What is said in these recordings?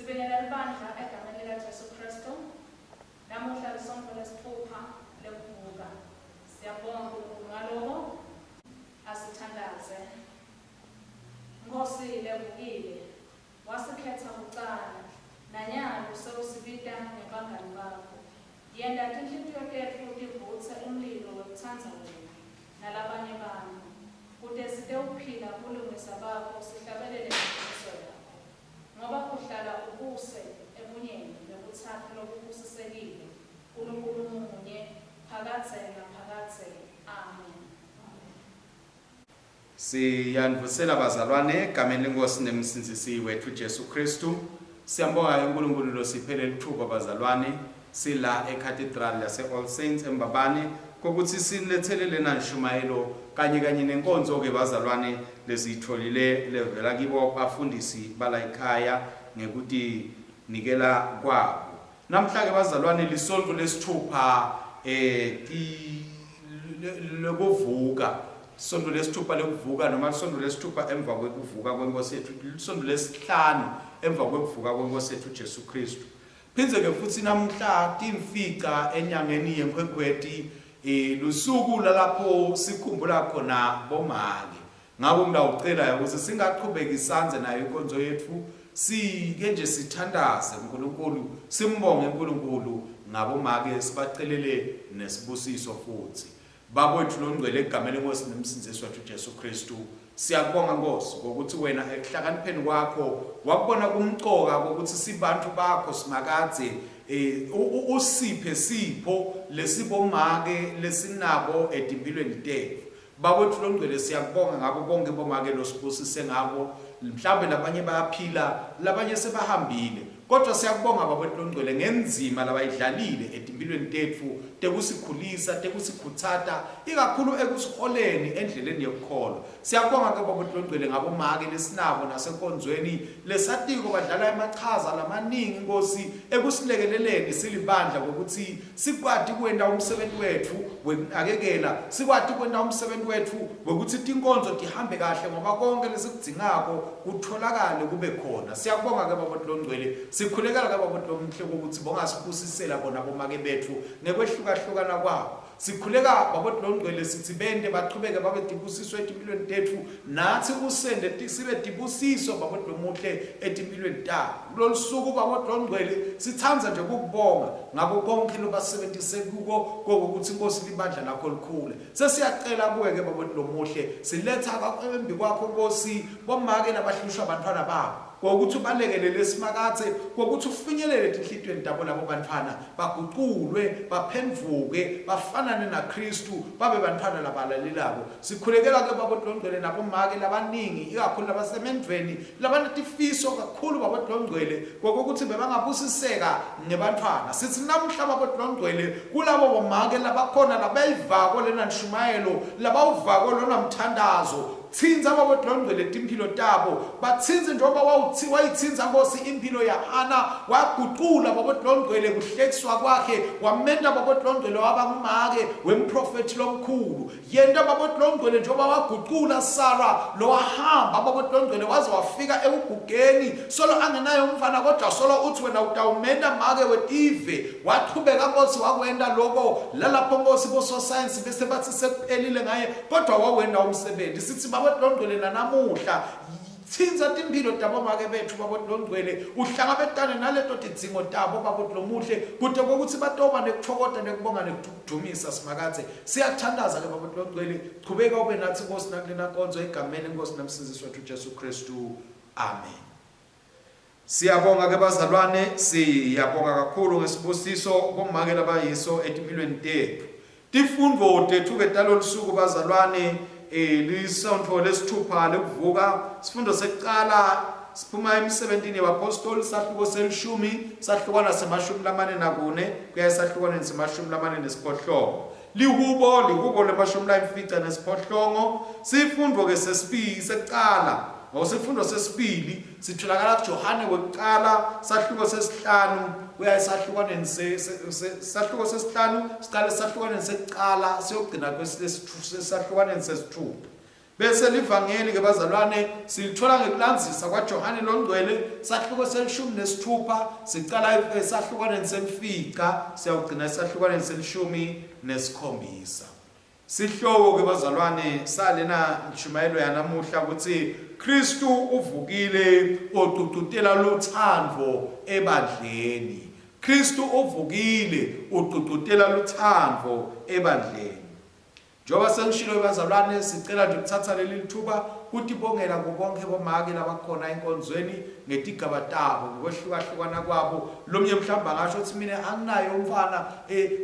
Sibingelela ibandla egameni likaJesu Kristu. Namuhla lisonto lesithupha lekuvuka. Siyabonga uNkulunkulu ngalokho asithandaze. Nkosi levukile, wasikhetha kuqala, nanyalo sewusibita ngebangani bakho. Yenda tinhliziyo tethu tivutse umlilo wekutsandza wena nalabanye bantu. Kude sitewuphila kulungisa bakho sihlabelele ngeqiniso yakho. Ngoba uhlala ubuse ebunyeni nokutsatha lokubusisekile, uNkulunkulu munye, phakathe naphakathe. Amen. Siyanivusela bazalwane egameni lenkosi nemsindisi wethu Jesu Kristu. Siyambonga uNkulunkulu losiphele lithuba bazalwane sila eCathedral yase All Saints eMbabane kokuthi sinethelele nanshumayelo kanye nenkonzo ke bazalwane lesitholile levela kibo bafundisi bala ekhaya ngekuthi nikela kwabo. Namhla ke bazalwane lisonto lesithupha lokuvuka. Sonto lesithupha lokuvuka noma isonto lesithupha emva kokuvuka kwenkosi yethu, isonto lesihlanu emva kokuvuka kwenkosi yethu Jesu Kristu. Phinze ke futhi namhla timfika enyangeni yeNkhwekhweti lusuku lapho sikhumbula khona bomake. Ngakho ngidawucela ukuthi singaqhubeka isanze nayo inkonzo yethu, sike nje sithandaze uNkulunkulu, simbonge uNkulunkulu ngabomake, sibacelele nesibusiso futhi. Baba wethu longcwele egameni lenkosi nemsindisi wethu Jesu Kristu, siyakubonga Nkosi ngokuthi wena ekuhlakanipheni kwakho wakubona kumcoka ukuthi sibantu bakho simakadze usiphe sipho lesibomake lesinabo edimpilweni tethu. Baba wethu longcwele siyakubonga ngabo bonke bomake losibusise ngabo, mhlawumbe labanye bayaphila labanye sebahambile, kodwa siyakubonga baba wethu longcwele ngenzima labayidlalile edimpilweni tethu, tekusikhulisa tekusikhuthata ikakhulu ekusiholeni endleleni yokukholwa. Siyakubonga ke baba wethu longcwele ngabomake lesinabo nasenkonzweni lesatiko badlala emachaza lamaningi Nkosi ekusilekeleleni silibandla ukuthi sikwati kwenda umsebenzi wethu wekunakekela, sikwati kwenda umsebenzi wethu ukuthi tinkonzo tihambe kahle ngoba konke lesikudingako kutholakale kube khona. Siyakubonga ke baba wethu longcwele, sikhulekela ke baba wethu lomhle ukuthi bongasibusisela bona bomake bethu nekwehlukahlukana kwabo. Sikhuleka baba wethu longcwele sithi bende baqhubeke babe dibusiswe etimpilweni tethu, nathi usende sibe dibusiso baba wethu lomuhle etimpilweni tabo. Kulolu suku baba wethu longcwele sithanza nje ukubonga ngabo konke lobasebenzise kuko ukuthi Nkosi libandla lakho likhule. Sesiyacela kuwe ke baba wethu lomuhle, siletha embi kwakho Nkosi bomake nabahlushwa abantwana babo, kokuthi ubalekelele simakathe, kokuthi ufinyelele enhlitweni zabo labo bantwana baguqulwe baphenvuke bafanane naKristu babe bantwana labalalelabo. Sikhulekela ke baba longcwele nabomake labaningi ikakhulu labasemendweni labanetifiso kakhulu baba longcwele kokuthi bebangabusiseka ngebantwana. Sithi namhla baba longcwele kulabo bomake labakhona labayivako lena nshumayelo labawuvako lona mthandazo, tsinza baba longcwele timpilo tabo, batsinze njengoba wayitsinza Nkosi impilo ya Hana, waguqula baba longcwele kuhlekiswa kwakhe, wamenda baba longcwele wabangumake wemprofethi lomkhulu. Yenda baba longcwele njengoba waguqula Sara lo wahamba baba longcwele waze wafika ekugugeni solo angenayo umfana, kodwa solo uthi wena utawumenda make wetive, waqhubeka Nkosi wakwenda lokho lalapho Nkosi boso science bese bathi sekuphelile ngaye, kodwa wawenda umsebenzi. Sithi baba longcwele nanamuhla tsinza timpilo tabo make bethu baba longcwele, uhlangabetane naleto tidzingo tabo baba lomuhle, kude kokuthi batoba nekuthokota nekubonga nekudumisa simakathe. Siyathandaza ke baba longcwele, qhubeka ube nathi Nkosi nakulena nkonzo egameni lenkosi nemsindisi wethu Jesu Kristu. Amen. Siyabonga ke bazalwane, siyabonga kakhulu ngesibusiso bomake labayiso etimpilweni tethu. Tifundvo tethu ke talolu suku bazalwane lisonto lesithupha lokuvuka. Sifundo sekuqala siphuma emsebentini yabapostoli sahluko selishumi sahlukana semashumi lamane nakune kuya sahlukana semashumi lamane nesiphohlongo. Lihubo lemashumi layimfica nesiphohlongo. Sifundvo ke sesibili sekuqala ngosifundo sesibili sitholakala kuJohane wekuqala sahluko sesihlanu kuya esahlukaneni sahluko sesihlanu siqale esahlukaneni sekuqala siyogcina kwesahlukaneni sesithupha. bese livangeli ke bazalwane silithola ngekulandzisa kwaJohane loNgcwele sahluko selishumi nesithupha sicala esahlukaneni semfica siyawugcina esahlukaneni selishumi nesikhombisa. Sihloko ke bazalwane salena ntshumayelo yanamuhla ukuthi Kristu uvukile otututhela luthando ebandleni. Kristu uvukile otututhela luthando ebandleni. Njoba sengishilo bazalwane sicela nje ukuthatha leli lithuba ukuthi bongela bonke bomake labakhona enkonzweni ngetigaba tabo ngokwehlukahlukana kwabo. Lomnye mhlamba ngasho ukuthi mina anginayo umfana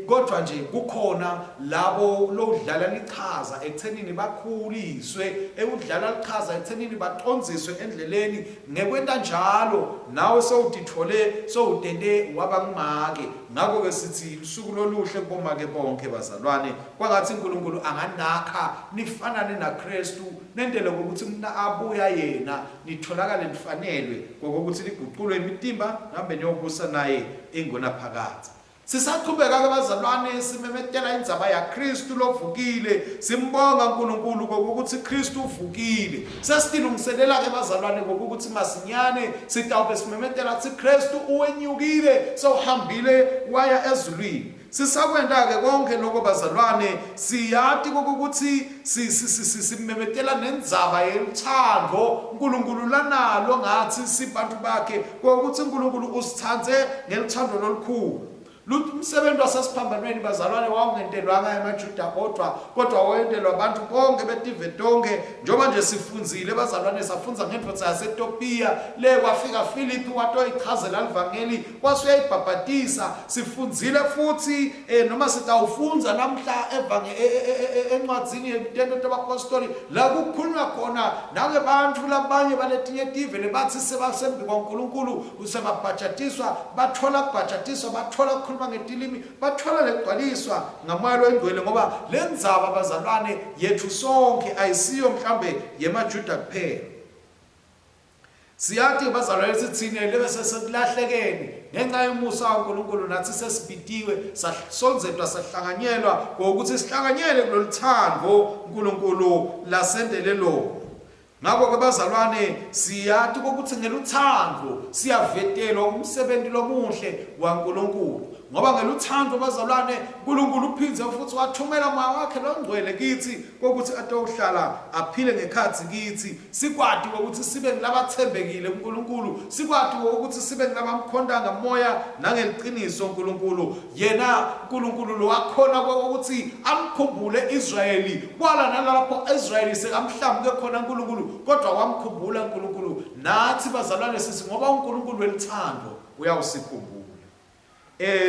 kodwa nje kukhona labo lokudlala lichaza ekuthenini bakhuliswe ekudlala lichaza ekuthenini baqonziswe endleleni ngekwenta njalo nawe sowudithole sowudende wabangumake. Ngakho ke sithi usuku loluhle kubomake bonke bazalwane kwangathi uNkulunkulu anganakha nifanane naKristu nendele ukuthi mina abuya yena nitholakale nifanelwe ngokuthi liguqulwe imitimba ngambe niyobusa naye engona phakathi. Sisaqhubeka ke bazalwane simemetela indzaba yaKristu lovukile simbonga uNkulunkulu ngokuthi Kristu uvukile. Sesilungiselela ke bazalwane ngokuthi masinyane sitawube simemetela ukuthi Kristu uwenyukile sohambile waya ezulwini. Sisakwenda ke konke lokho bazalwane siyathi ukuthi simemetela nendzaba yeluthando uNkulunkulu lanalo ngathi sibantu bakhe ukuthi uNkulunkulu usithandze ngeluthando lolukhulu. Umsebenzi wasesiphambanweni bazalwane wawungentelwanga emaJuda kodwa wayentelwa abantu bonke betive tonke. Njoba nje sifunzile bazalwane safunza ngendvodza yaseTopiya le kwafika Philip watoyichazela livangeli wasuyayibhabhatisa. Sifunzile futhi noma sitawufunza namhla encwadzini yetento tabapostoli la kukhulunywa khona nangebantu labanye baletinye tive lebathi sebasembi kwaNkulunkulu usebabhajatiswa bathola kubhajatiswa bathola khuluma ngetilimi bathola legcwaliswa ngamoya loNgcwele ngoba lendzaba bazalwane yethu sonke ayisiyo mhlambe yemaJuda kuphela. Siyathi bazalwane sithine lebese sekulahlekene ngenxa yomusa kaNkulunkulu nathi sesibitiwe sasonzedwa sahlanganyelwa ngokuthi sihlanganyele kuloluthando uNkulunkulu lasendelelo. Ngakho ke bazalwane siyathi ukuthi ngeluthando siyavetelwa umsebenzi lomuhle waNkulunkulu ngoba ngeluthando bazalwane uNkulunkulu uphinze futhi wathumela Moya wakhe loNgcwele kithi ukuthi atohlala aphile ngekhathi kithi sikwati ukuthi sibe nglabathembekile uNkulunkulu sikwati ukuthi sibe ngabamkhonda ngamoya nangeliqiniso uNkulunkulu yena uNkulunkulu lo wakhona ukuthi amkhumbule Israyeli kwala nalapho Israyeli sekamhlambuke khona uNkulunkulu kodwa wamkhumbula uNkulunkulu nathi bazalwane sisi ngoba uNkulunkulu welithando uyawusikhumbula.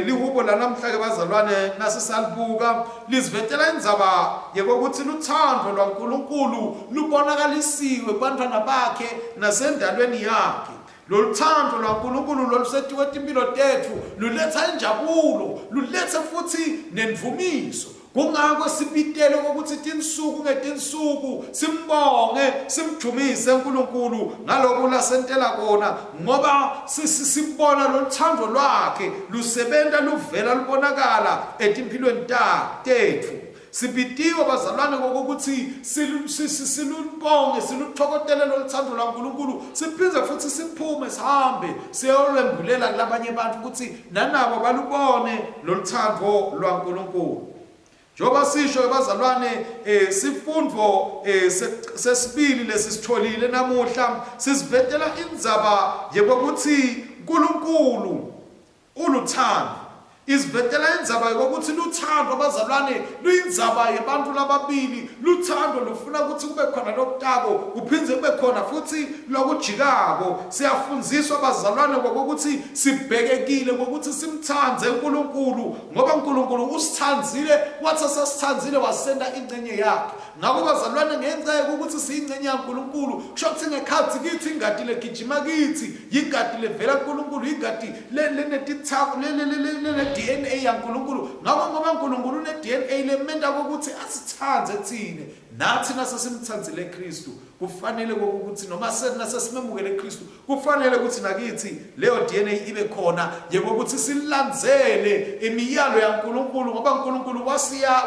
Lihubo lanamhla ke bazalwane nasisalibuka lizivetela indzaba yekokuthi luthando lwaNkulunkulu lubonakalisiwe kubantwana bakhe nasendalweni yakhe. Loluthando lwaNkulunkulu lolusetiwe impilo tethu luletha injabulo luletha futhi nemvumiso. Kungakho sibitele ukuthi tinsuku ngetinsuku simbonge simjumise uNkulunkulu ngaloko lasentela kona ngoba sibona loluthando lwakhe lusebenta luvela lubonakala etimpilweni tethu. Sibitiwe bazalwane ngokuthi silubonge siluthokotele loluthando lwaNkulunkulu siphinze futhi siphume sihambe siyolwembulela kulabanye abantu ukuthi nanabo balubone loluthando lwaNkulunkulu. Njoba sisho bazalwane sifundvo sesibili lesisitholile namuhla sisivetela indzaba yekokuthi uNkulunkulu uluthando. Isivetela indzaba yokuthi luthando bazalwane luyindzaba yebantu lababili. Luthando lufuna ukuthi kube khona lokutako kuphinze kube khona futhi lokujikako. Siyafundziswa bazalwane ngokuthi sibhekekile ngokuthi simthande uNkulunkulu ngoba uNkulunkulu usithandzile wathi sasithandzile wasenda ingcenye yakhe. Ngakho bazalwane ngenxa yokuthi siyingcenye yaNkulunkulu kusho ukuthi ngekhathi kithi ingadi legijima kithi yingadi levela kuNkulunkulu ingadi lenetithako DNA yaNkulunkulu ngoba uNkulunkulu une DNA lemenda ukuthi asithandze thine nathi nasesimthandzile Kristu kufanele ukuthi noma nasesimemukele Kristu kufanele ukuthi nakithi leyo DNA ibe khona yebo ukuthi silandzele imiyalo yaNkulunkulu ngoba uNkulunkulu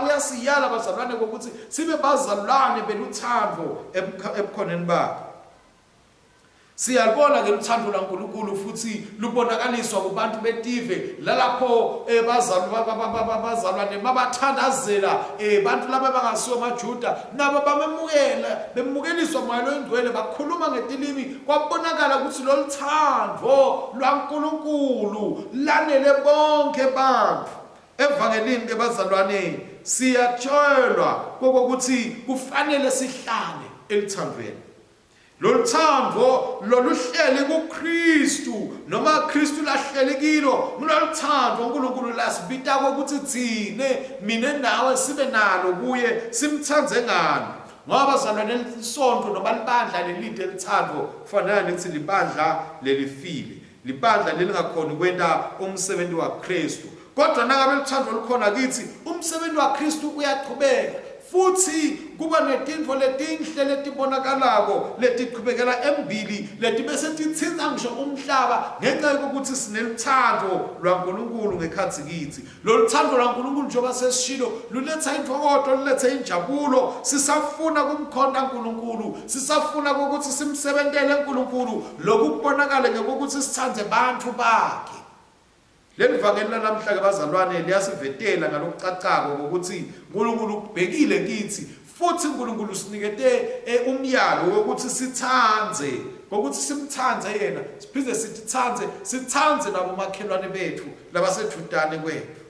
uyasiyala bazalwane ukuthi sibe bazalwane beluthando ebukhoneni bakhe. Siyalibona ke uthando laNkulunkulu futhi lubonakaliswa kubantu beTive lalapho bazalwane mabathandazela bantu laba bangasiyo amaJuda nabo bemukeliswa moya oyingcwele bakhuluma ngetilimi kwabonakala ukuthi lo luthando lwaNkulunkulu lanele bonke bantu. Evangelini ke bazalwane siyatshelwa kokuthi kufanele sihlale elithandweni. Lolu thando loluhleli kuKristu noma Kristu lahleli kilo kulolu thando uNkulunkulu lasibita ukuthi thine mina nawe sibe nalo kuye simthandze ngani ngoba bazalwane isonto noma libandla lelide elithando kufanele nithi libandla lelifile libandla lelingakhona kwenta umsebenzi waKristu kodwa nangabe lithando likhona kithi umsebenzi waKristu uyaqhubeka futhi kuba netinto letinhle letibonakalako letiqhubekela embili leti bese tithinta ngisho umhlaba ngenxa yokuthi sinelithando lwaNkulunkulu ngekhathi kithi. Lo thando lwaNkulunkulu njengoba sesishilo luletha intokozo luletha injabulo sisafuna kumkhonda uNkulunkulu sisafuna ukuthi simsebentele uNkulunkulu lokubonakala ngokuthi sithande abantu bakhe. Leli vangeli namhla ke bazalwane liyasivetela ngalokucacako ukuthi uNkulunkulu ubhekile kithi futhi uNkulunkulu sinikete umyalo wokuthi sithandze ngokuthi simthandze yena siphinde sithandze nabo makhelwane bethu labasedudane kwethu.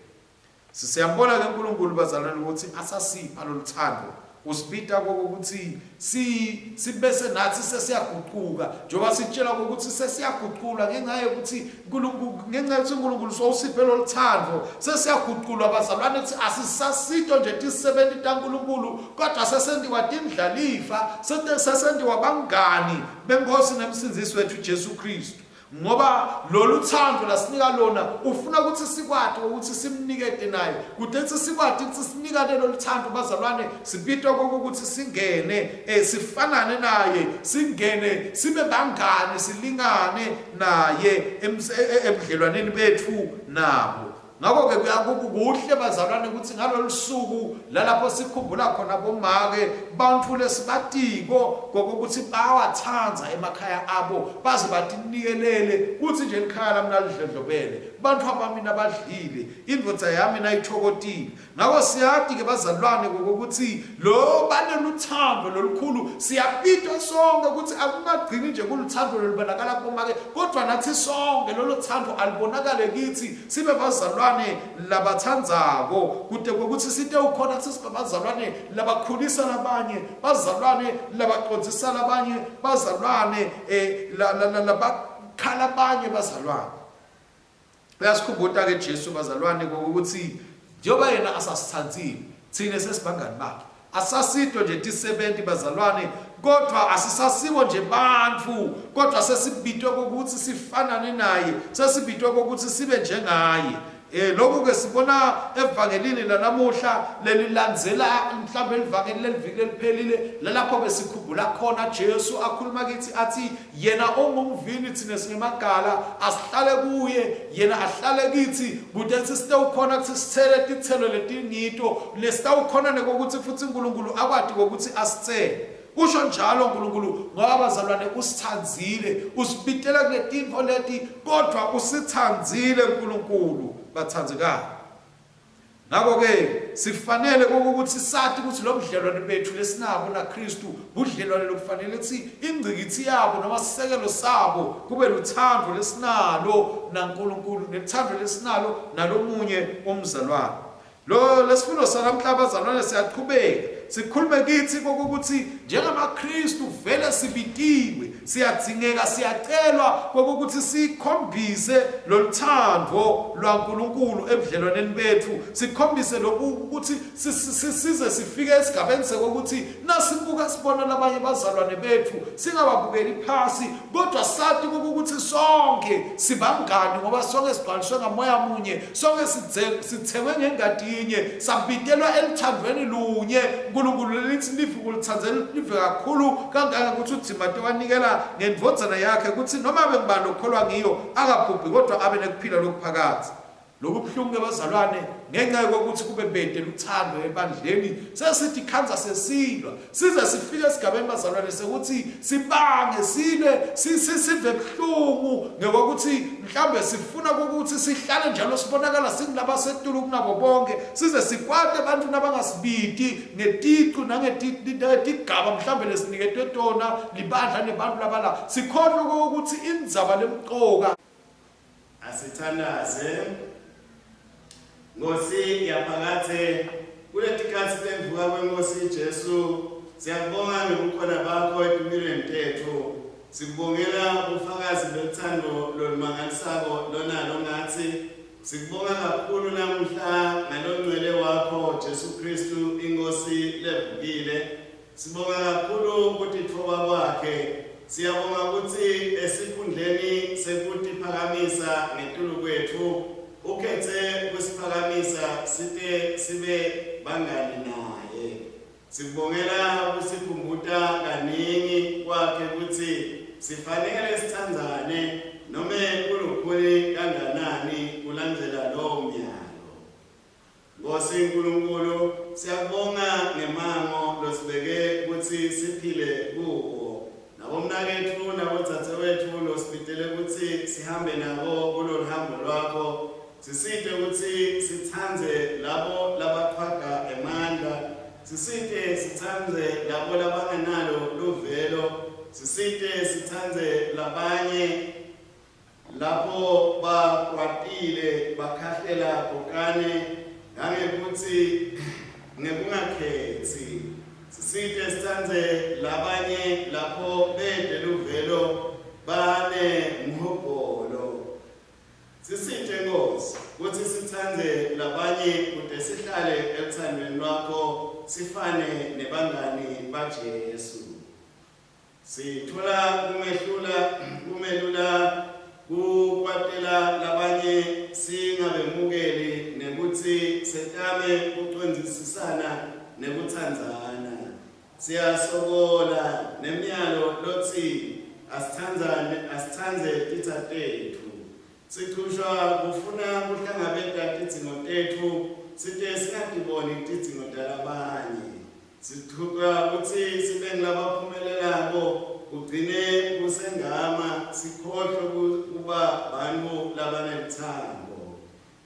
Siyambona ke uNkulunkulu bazalwane ukuthi asasipha lo luthando usibita kokuthi sibese nathi sesiyaguquka njengoba sitshela ukuthi sesiyaguqula ngenxa yokuthi uNkulunkulu sowusiphe lo luthando sesiyaguqulwa bazalwane ukuthi asisasito nje tisebenti taNkulunkulu kodwa sesendiwa tindlalifa sesendiwa bangani benkosi nemsindzisi wethu Jesu Kristu ngoba lolu thando lasinika lona ufuna ukuthi sikwati ukuthi simnikete naye kudethi sikwati ukuthi sinikane lo luthando bazalwane sibitwa kokuthi singene sifanane naye singene sibe bangane silingane naye ebudlelwaneni bethu nabo. Ngakho ke kuyakuhle bazalwane ukuthi ngalolu suku lalapho sikhumbula khona bomake bantu lesibatiko kokuthi bawathandza emakhaya abo baze batinikelele kuthi nje ekhaya lami nalidlodlobele bantu abamina badlile indvodza yami nayithokotile. Ngakho siyadi ke bazalwane kokuthi lo baneluthando lolukhulu siyapitwa sonke ukuthi akungagcini nje kuluthando lolibonakala bomake kodwa nathi sonke lolu thando alibonakale kithi sibe bazalwane labathandzako kude kokuthi site ukhona sisibazalwane labakhulisa labanye bazalwane labaqodzisa labanye bazalwane labakhala abanye bazalwane. Uyasikhumbula ke Jesu bazalwane kokuthi njengoba yena asasithandzile thine sesibangani bakhe asasito nje tisebenti bazalwane kodwa asisasibo nje bantfu kodwa sesibitwe kokuthi sifanane naye sesibitwe kokuthi sibe njengaye. Lokho ke sibona evangelini lanamuhla lelilandzela mhlawumbe elivangeli leliviki eliphelile lalapho besikhumbula khona Jesu akhuluma kithi athi yena ongumvini thina singemagala asihlale kuye yena ahlale kithi kude sisitawukhona ukuthi sithele tithelo letingito lesitawukhona nekokuthi futhi uNkulunkulu akwadi ukuthi asithele. Usho njalo uNkulunkulu ngoba bazalwane usithandzile usibitela kuletinto leti kodwa usithandzile uNkulunkulu bathandzekayo. Ngakho ke sifanele ukuthi sathi ukuthi lo budlelwane bethu lesinabo naKristu budlelwane lokufanele ukuthi ingcikithi yabo noma sisekelo sabo kube luthando lesinalo naNkulunkulu nethando lesinalo nalomunye umzalwane. Lo lesifundo sanamhla bazalwane siyaqhubeka sikhulume kithi kokuthi njengamaKristu vele sibitiwe siyadzingeka siyacelwa ukuthi sikhombise loluthando lwaNkulunkulu ebudlelwaneni bethu sikhombise ukuthi size sifike esigabeni sokuthi nasibuka sibona labanye bazalwane bethu singababukeli phasi kodwa sathi ukuthi sonke sibangani ngoba sonke sibhaliswe ngamoya munye sonke sithengwe ngengadinye sabitelwa elithandweni lunye uNkulunkulu lithi live kulithandzela live kakhulu kangaka ukuthi uTimothy wanikela ngendvodzana yakhe ukuthi noma bengibani okholwa ngiyo akabhubhi kodwa abe nekuphila lokuphakathi lokubuhlungu abazalwane ngenxa yokuthi kube bedela uthando ebandleni sesithi khanza sesilwa size sifike esigabeni bazalwane sekuthi sibange silwe sive buhlungu ngokuthi mhlambe sifuna ukuthi sihlale njalo sibonakala singilaba setulu kunabo bonke size sikwate abantu nabangasibidi ngetiqu nangetigaba mhlambe lesiniketwe tona libandla nebantu labala sikhohle ukuthi indzaba lemqoka asithandaze Nkosi yaphakathe kuletikhathi temvuka kwenkosi Jesu siyabonga ngobukhona bakho empilweni tethu sikubongela ubufakazi lothando lolumangalisako lonalo ngathi sikubonga kakhulu namhla ngalongcwele wakho Jesu Kristu inkosi levukile sibonga kakhulu ukuthi ithoba kwakhe siyabonga ukuthi esikhundleni sekuthi phakamisa ngetulu kwethu ukhethe kusiphakamisa sibe bangani naye sibongela ukusikhumbuta kaningi kwakhe ukuthi sifanele sithandzane noma kulukhuni kanganani kulandela lo myalo Nkosi uNkulunkulu siyabonga ngemango losibeke ukuthi siphile kuwo nabomnakethu nabodzadzewethu losibitele ukuthi sihambe nabo kulolu hambo lwakho sisite ukuthi sithanze labo labaqhaga emandla sisite sithanze labo labangenalo luvelo sisite sithanze labanye lapho bakwatile bakhahlela bokane ngangekuthi ngekungakhethi sisite sithanze labanye lapho bede luvelo bane mhobholo sisite Nkosi ukuthi sithanze labanye kude sihlale ethandweni lwakho sifane nebangani baJesu sithola kumelula kukwatela labanye singabemukeli nekuthi setame kucondzisisana nekuthandzana siyasokola nemiyalo lothi asithanze titsatethu sikhushwa kufuna kuhlangabeta tidzingo tethu site singatiboni tidzingo talabanye sithuka ukuthi sibe ngilabaphumelelako kugcine kusengama sikhohlwe kuba bantu labanelithando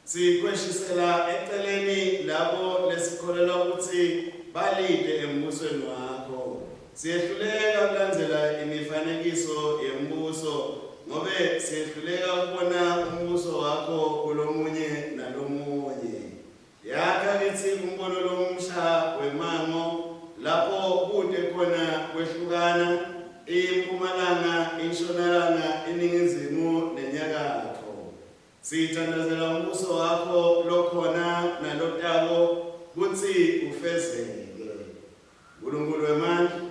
sikweshisela eceleni labo lesikholelwa ukuthi balide embusweni wakho siyehluleka kulandzela imifanekiso yembuso ngobe siyehluleka ukubona umbuso wakho kulomunye nalomunye yakha kithi umbono lomusha wemango lapho kude khona kwehlukana impumalanga intshonalanga iningizimu nenyakatho sithandazela umbuso wakho lokhona nalotako kuthi ufezeke uNkulunkulu wemandla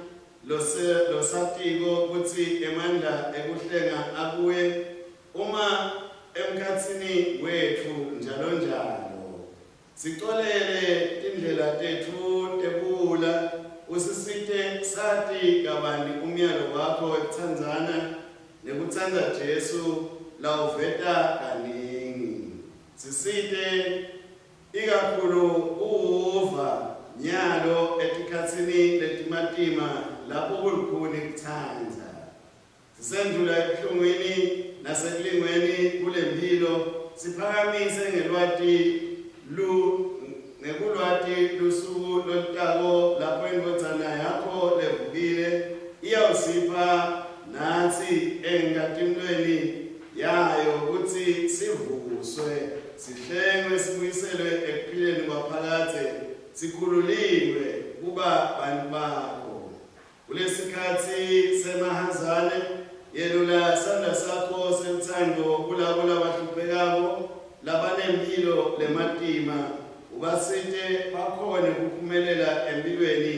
losatiko kuthi emandla ekuhlenga akuye uma emkhatsini wethu njalo njalo sicolele indlela tethu tebula usisite sati kabani umyalo wakho ekuthandzana nekutsandza Jesu lawuveta kaningi sisite ikakhulu uva nyalo etikhatsini letimatima lapho kulukhuni kuthandza sisendlula ebuhlungwini nasekulingweni kulempilo siphakamise ngekulwati lusuku lolutako lapho indvodzana yakho levukile iyawusipha natsi engatimlweni yayo ukuthi sivuswe sihlengwe sibuyiselwe ekuphileni kwaphakathe sikhululiwe kuba bantu bakho kulesikhathi semahazane yelula sandla sakho senthando kulabo labahluphekako labanempilo lematima ubasite bakhone kuphumelela empilweni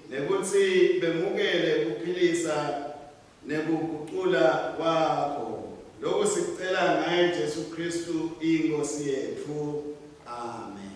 nekuthi bemukele kuphilisa nekuguqula kwakho. Lokho sikucela ngaye Jesu Kristu inkosi yethu. Amen.